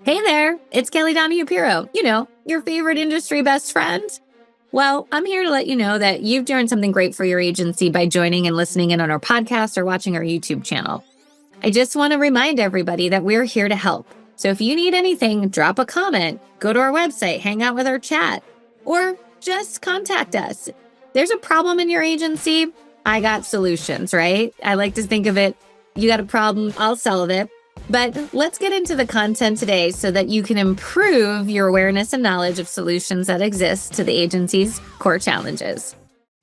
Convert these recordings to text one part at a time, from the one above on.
Hey there, it's Kelly Donahue Piro, your favorite industry best friend. Well, I'm here to let you know that you've done something great for your agency by joining and listening in on our podcast or watching our YouTube channel. I just want to remind everybody that we're here to help. So if you need anything, drop a comment, go to our website, hang out with our chat, or just contact us. There's a problem in your agency, I got solutions, right? I like to think of it, you got a problem, I'll solve it. But let's get into the content today so that you can improve your awareness and knowledge of solutions that exist to the agency's core challenges.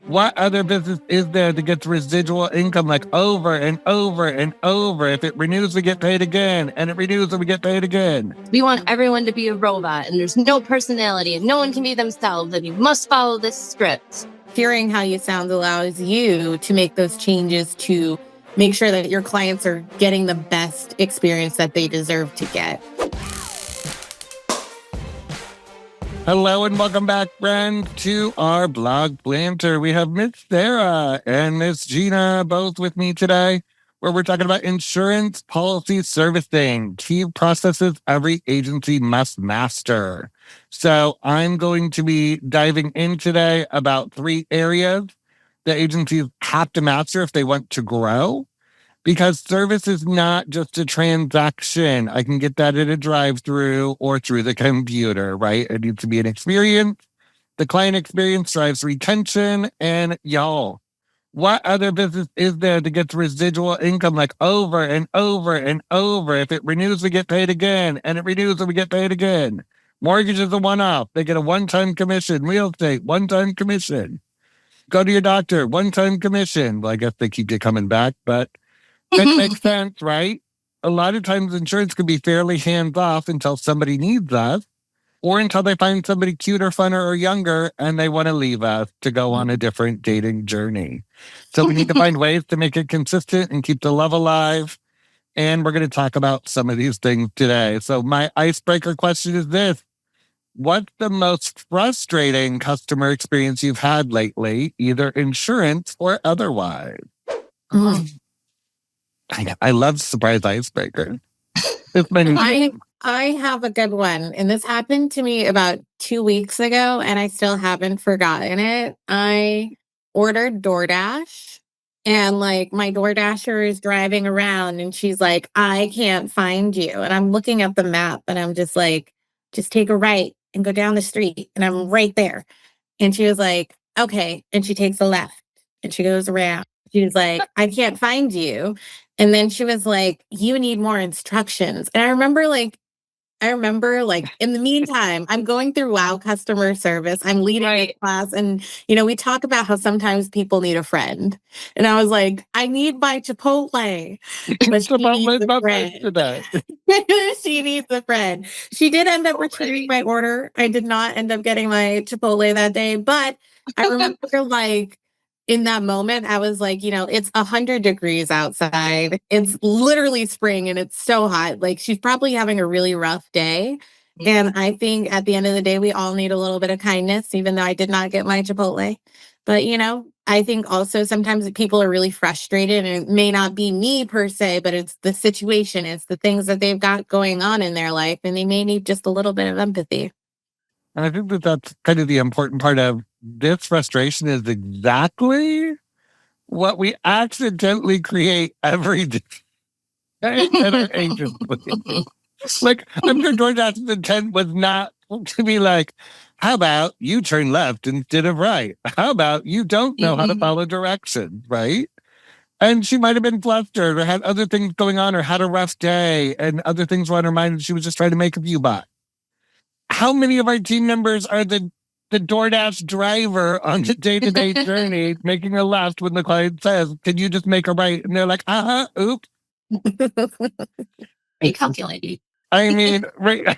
What other business is there that gets residual income like over and over and over? If it renews, we get paid again, and it renews and we get paid again. We want everyone to be a robot, and there's no personality, and no one can be themselves, and you must follow this script. Hearing how you sound allows you to make those changes to make sure that your clients are getting the best experience that they deserve to get. Hello and welcome back, friends, to our blog banter. We have Miss Sarah and Miss Gina both with me today, where we're talking about insurance policy servicing, key processes every agency must master. So I'm going to be diving in today about 3 areas that agencies have to master if they want to grow. Because service is not just a transaction. I can get that at a drive-through or through the computer, right? It needs to be an experience. The client experience drives retention. And y'all, what other business is there that gets residual income like over and over and over? If it renews, we get paid again. And it renews and we get paid again. Mortgage is a one-off. They get a one-time commission. Real estate, one-time commission. Go to your doctor, one-time commission. Well, I guess they keep you coming back, but it makes sense, right? A lot of times insurance can be fairly hands-off until somebody needs us or until they find somebody cuter, funner, or younger and they want to leave us to go on a different dating journey. So we need to find ways to make it consistent and keep the love alive. And we're going to talk about some of these things today. So my icebreaker question is this. What's the most frustrating customer experience you've had lately, either insurance or otherwise? I love surprise icebreakers. I have a good one, and this happened to me about 2 weeks ago, and I still haven't forgotten it. I ordered DoorDash, and my DoorDasher is driving around, and she's like, "I can't find you," and I'm looking at the map, and I'm just like, "Just take a right and go down the street," and I'm right there. And she was like, "Okay," and she takes a left, and she goes around. She was like, "I can't find you." And then she was like, "You need more instructions." And I remember in the meantime, I'm going through WOW customer service. I'm leading a class. And, we talk about how sometimes people need a friend. And I was like, I need my Chipotle. But she needs a friend. She needs a friend. She did end up returning my order. I did not end up getting my Chipotle that day. But I remember in that moment, I was like, it's 100 degrees outside. It's literally spring and it's so hot. She's probably having a really rough day. And I think at the end of the day, we all need a little bit of kindness, even though I did not get my Chipotle. But, I think also sometimes people are really frustrated, and it may not be me per se, but it's the situation. It's the things that they've got going on in their life, and they may need just a little bit of empathy. And I think that that's kind of the important part of this frustration is exactly what we accidentally create every day at our agency. I'm sure DoorDash's intent was not to be like, how about you turn left instead of right? How about you don't know how to follow directions, right? And she might have been flustered or had other things going on or had a rough day and other things were on her mind and she was just trying to make a few bucks. How many of our team members are the DoorDash driver on the day-to-day journey making a left when the client says, "Can you just make a right?" And they're like, oops. Recalculating. I mean, right.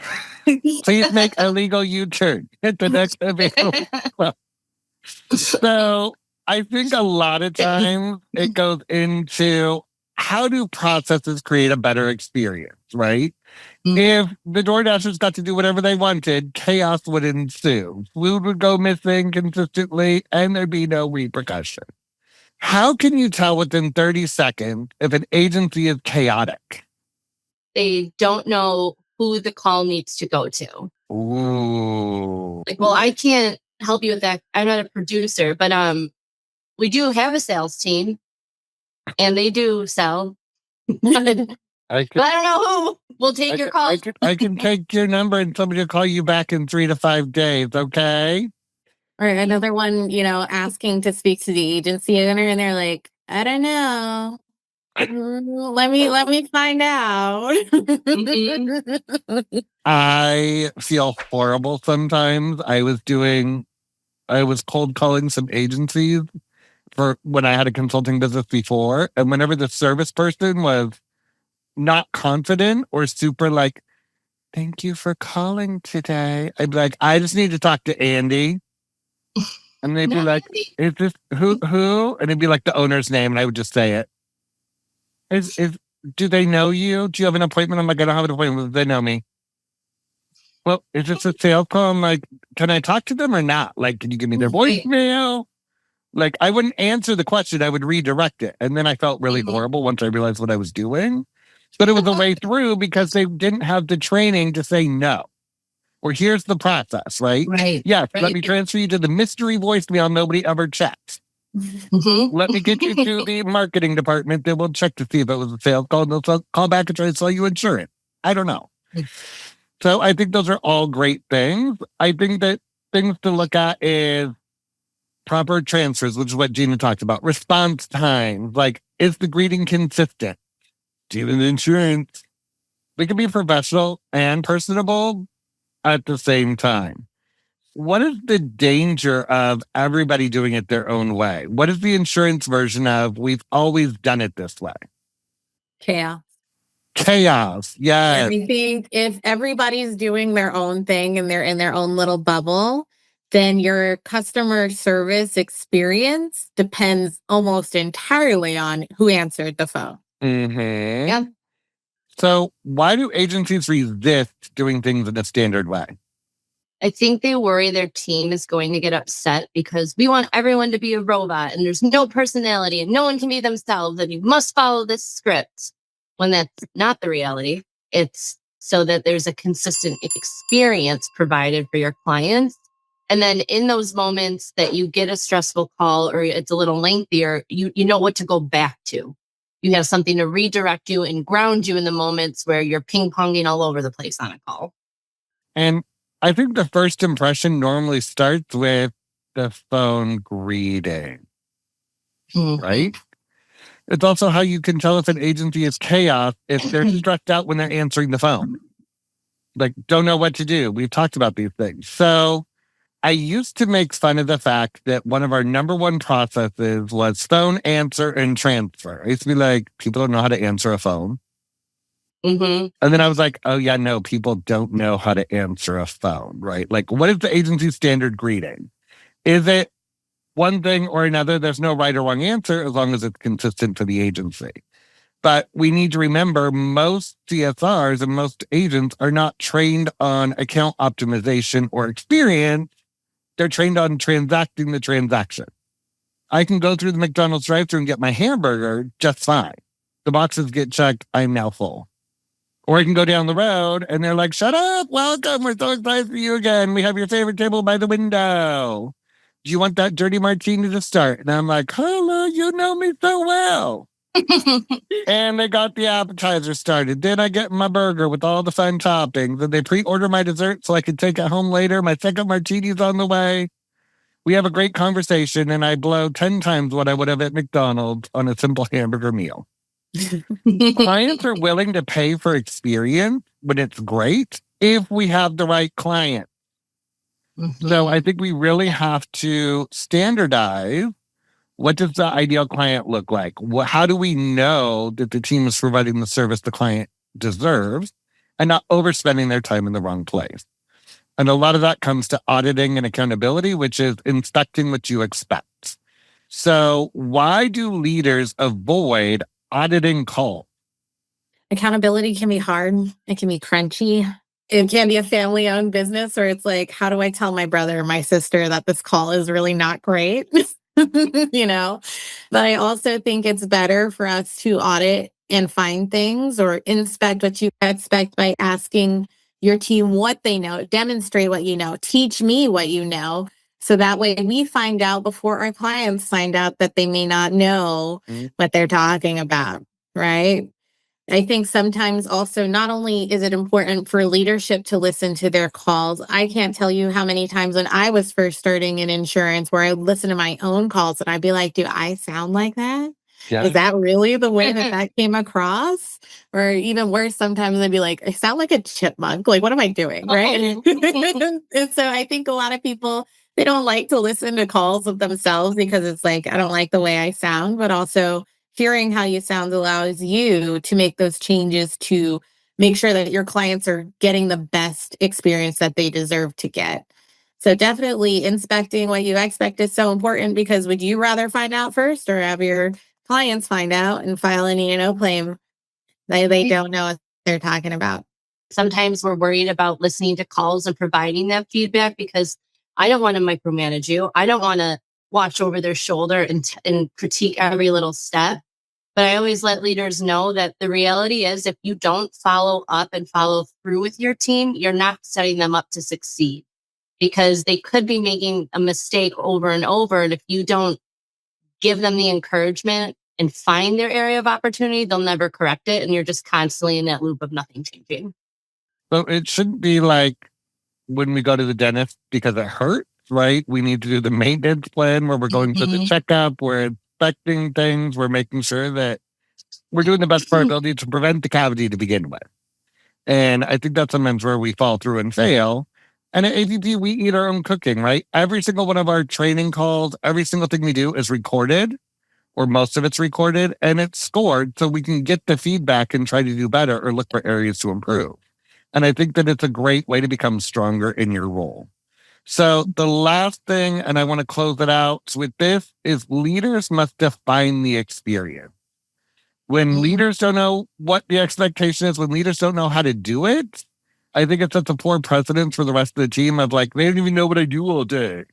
Please make a legal U-turn at the next available. So I think a lot of times it goes into how do processes create a better experience, right? If the DoorDashers got to do whatever they wanted, chaos would ensue. Food would go missing consistently, and there'd be no repercussion. How can you tell within 30 seconds if an agency is chaotic? They don't know who the call needs to go to. Ooh. Like, well, I can't help you with that. I'm not a producer, but we do have a sales team and they do sell. But I don't know who will take your call. I can take your number and somebody will call you back in 3 to 5 days, okay? Or another one, asking to speak to the agency owner, and they're like, I don't know. Let me find out. I feel horrible sometimes. I was cold calling some agencies for when I had a consulting business before. And whenever the service person was not confident or super like, thank you for calling today, I'd be like, I just need to talk to Andy. And they'd be like, is this who? And it'd be like the owner's name. And I would just say it. Do they know you? Do you have an appointment? I'm like, I don't have an appointment. They know me. Well, is this a sales call? I'm like, can I talk to them or not? Like, can you give me their voicemail? Like, I wouldn't answer the question. I would redirect it. And then I felt really horrible once I realized what I was doing. But it was a way through because they didn't have the training to say no. Or here's the process, right? Right. Yes, right. Let me transfer you to the mystery voicemail nobody ever checks. Let me get you to the marketing department. They will check to see if it was a sales call. And they'll call back and try to sell you insurance. I don't know. So I think those are all great things. I think that things to look at is proper transfers, which is what Gina talked about. Response time. Like, is the greeting consistent? Even insurance. We can be professional and personable at the same time. What is the danger of everybody doing it their own way? What is the insurance version of we've always done it this way? Chaos. Yes. I think if everybody's doing their own thing and they're in their own little bubble, then your customer service experience depends almost entirely on who answered the phone. Mm-hmm. Yeah. So why do agencies resist doing things in a standard way? I think they worry their team is going to get upset because we want everyone to be a robot and there's no personality and no one can be themselves and you must follow this script. When that's not the reality, it's so that there's a consistent experience provided for your clients. And then in those moments that you get a stressful call or it's a little lengthier, you know what to go back to. You have something to redirect you and ground you in the moments where you're ping-ponging all over the place on a call. And I think the first impression normally starts with the phone greeting, right? It's also how you can tell if an agency is chaos if they're stressed out when they're answering the phone. Like, don't know what to do. We've talked about these things. So I used to make fun of the fact that one of our number one processes was phone answer and transfer. I used to be like, people don't know how to answer a phone. And then I was like, oh, yeah, no, people don't know how to answer a phone, right? Like, what is the agency standard greeting? Is it one thing or another? There's no right or wrong answer as long as it's consistent for the agency. But we need to remember most CSRs and most agents are not trained on account optimization or experience. They're trained on transacting the transaction. I can go through the McDonald's drive-thru and get my hamburger just fine. The boxes get checked. I'm now full. Or I can go down the road and they're like, shut up, welcome, we're so excited for you again. We have your favorite table by the window. Do you want that dirty martini to start? And I'm like, hello, you know me so well. And they got the appetizer started. Then I get my burger with all the fun toppings. Then they pre-order my dessert so I can take it home later. My second martini's on the way. We have a great conversation and I blow 10 times what I would have at McDonald's on a simple hamburger meal. Clients are willing to pay for experience when it's great if we have the right client. So I think we really have to standardize what does the ideal client look like? How do we know that the team is providing the service the client deserves and not overspending their time in the wrong place? And a lot of that comes to auditing and accountability, which is inspecting what you expect. So why do leaders avoid auditing calls? Accountability can be hard. It can be crunchy. It can be a family-owned business where it's like, how do I tell my brother or my sister that this call is really not great? But I also think it's better for us to audit and find things or inspect what you expect by asking your team what they know, demonstrate what you know, teach me what you know. So that way we find out before our clients find out that they may not know what they're talking about, right? I think sometimes also not only is it important for leadership to listen to their calls, I can't tell you how many times when I was first starting in insurance where I would listen to my own calls and I'd be like, do I sound like that? Yeah. Is that really the way that came across? Or even worse, sometimes I'd be like, I sound like a chipmunk. Like, what am I doing? Right. And so I think a lot of people, they don't like to listen to calls of themselves because it's like, I don't like the way I sound, but also hearing how you sound allows you to make those changes to make sure that your clients are getting the best experience that they deserve to get. So definitely inspecting what you expect is so important because would you rather find out first or have your clients find out and file an E&O claim that they don't know what they're talking about? Sometimes we're worried about listening to calls and providing that feedback because I don't want to micromanage you. I don't want to watch over their shoulder and critique every little step. But I always let leaders know that the reality is if you don't follow up and follow through with your team, you're not setting them up to succeed because they could be making a mistake over and over. And if you don't give them the encouragement and find their area of opportunity, they'll never correct it. And you're just constantly in that loop of nothing changing. So it shouldn't be like when we go to the dentist because it hurts, right? We need to do the maintenance plan where we're going for the checkup, we're inspecting things, we're making sure that we're doing the best of our ability to prevent the cavity to begin with. And I think that's sometimes where we fall through and fail. And at AVP, we eat our own cooking, right? Every single one of our training calls, every single thing we do is recorded, or most of it's recorded, and it's scored so we can get the feedback and try to do better or look for areas to improve. And I think that it's a great way to become stronger in your role. So the last thing, and I want to close it out with this, is leaders must define the experience. When leaders don't know what the expectation is, when leaders don't know how to do it, I think it sets a poor precedent for the rest of the team of like, they don't even know what I do all day.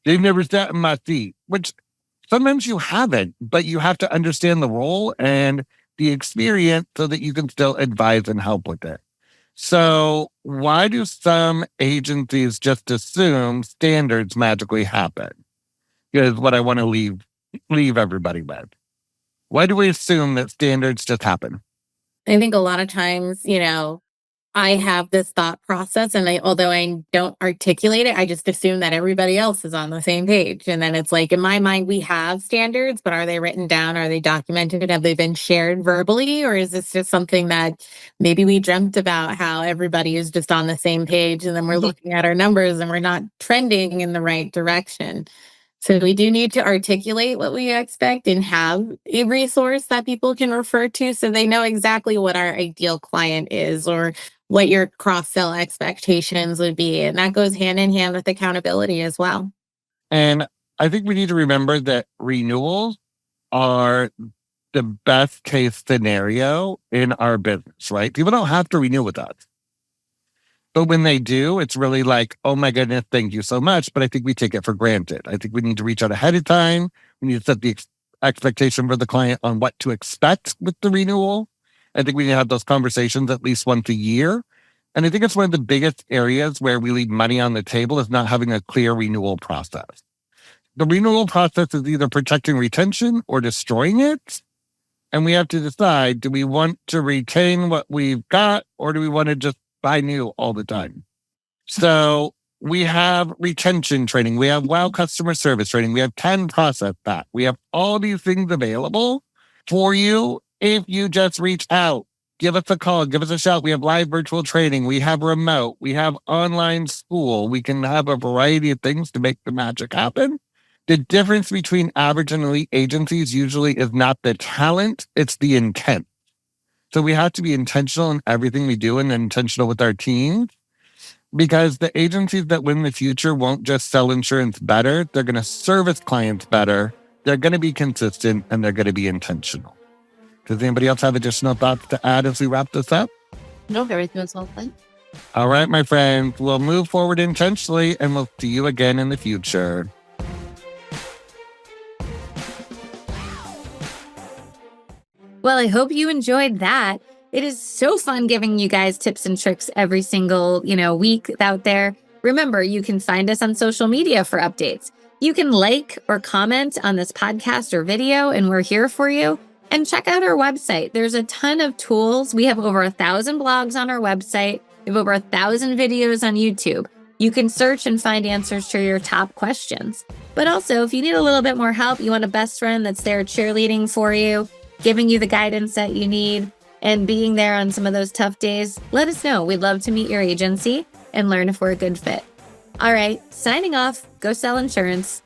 They've never sat in my seat, which sometimes you haven't, but you have to understand the role and the experience so that you can still advise and help with it. So why do some agencies just assume standards magically happen? Is what I want to leave everybody with. Why do we assume that standards just happen? I think a lot of times, I have this thought process and although I don't articulate it, I just assume that everybody else is on the same page. And then it's like, in my mind, we have standards, but are they written down? Are they documented? Have they been shared verbally? Or is this just something that maybe we dreamt about how everybody is just on the same page and then we're looking at our numbers and we're not trending in the right direction? So we do need to articulate what we expect and have a resource that people can refer to so they know exactly what our ideal client is or what your cross-sell expectations would be. And that goes hand in hand with accountability as well. And I think we need to remember that renewals are the best case scenario in our business, right? People don't have to renew with us. But when they do, it's really like, oh my goodness, thank you so much. But I think we take it for granted. I think we need to reach out ahead of time. We need to set the expectation for the client on what to expect with the renewal. I think we need to have those conversations at least once a year. And I think it's one of the biggest areas where we leave money on the table is not having a clear renewal process. The renewal process is either protecting retention or destroying it. And we have to decide, do we want to retain what we've got or do we want to just buy new all the time? So we have retention training. We have WOW customer service training. We have 10 process that. We have all these things available for you if you just reach out. Give us a call. Give us a shout. We have live virtual training. We have remote. We have online school. We can have a variety of things to make the magic happen. The difference between average and elite agencies usually is not the talent, it's the intent. So we have to be intentional in everything we do and intentional with our teams because the agencies that win the future won't just sell insurance better. They're going to service clients better. They're going to be consistent and they're going to be intentional. Does anybody else have additional thoughts to add as we wrap this up? No, everything was well said. All right, my friends, we'll move forward intentionally and we'll see you again in the future. Well, I hope you enjoyed that. It is so fun giving you guys tips and tricks every single, week out there. Remember, you can find us on social media for updates. You can like or comment on this podcast or video, and we're here for you. And check out our website. There's a ton of tools. We have over 1,000 blogs on our website. We have over 1,000 videos on YouTube. You can search and find answers to your top questions. But also, if you need a little bit more help, you want a best friend that's there cheerleading for you, giving you the guidance that you need, and being there on some of those tough days, let us know. We'd love to meet your agency and learn if we're a good fit. All right, signing off. Go sell insurance.